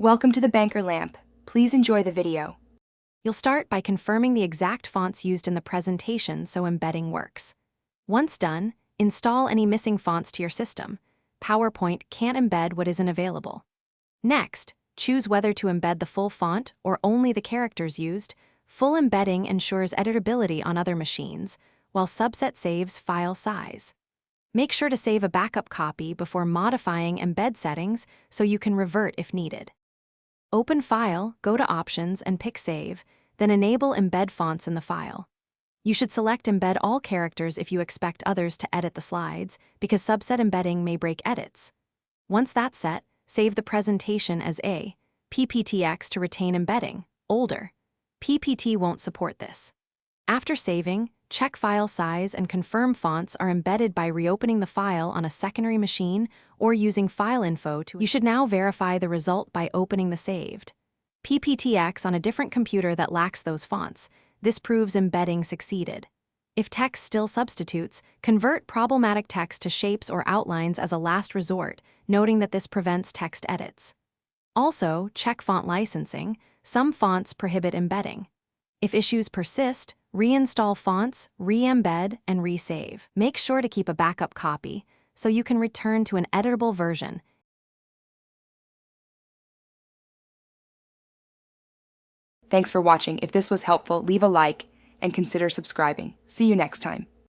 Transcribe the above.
Welcome to the Banker Lamp. Please enjoy the video. You'll start by confirming the exact fonts used in the presentation so embedding works. Once done, install any missing fonts to your system. PowerPoint can't embed what isn't available. Next, choose whether to embed the full font or only the characters used. Full embedding ensures editability on other machines, while subset saves file size. Make sure to save a backup copy before modifying embed settings so you can revert if needed. Open File, go to Options and pick Save, then enable Embed Fonts in the file. You should select Embed All Characters if you expect others to edit the slides, because subset embedding may break edits. Once that's set, save the presentation as A, PPTX to retain embedding, older. PPT won't support this. After saving, check file size and confirm fonts are embedded by reopening the file on a secondary machine or using file info to. You should now verify the result by opening the saved PPTX on a different computer that lacks those fonts. This proves embedding succeeded. If text still substitutes, convert problematic text to shapes or outlines as a last resort, noting that this prevents text edits. Also, check font licensing. Some fonts prohibit embedding. If issues persist, reinstall fonts, re-embed, and resave. Make sure to keep a backup copy so you can return to an editable version. Thanks for watching. If this was helpful, leave a like and consider subscribing. See you next time.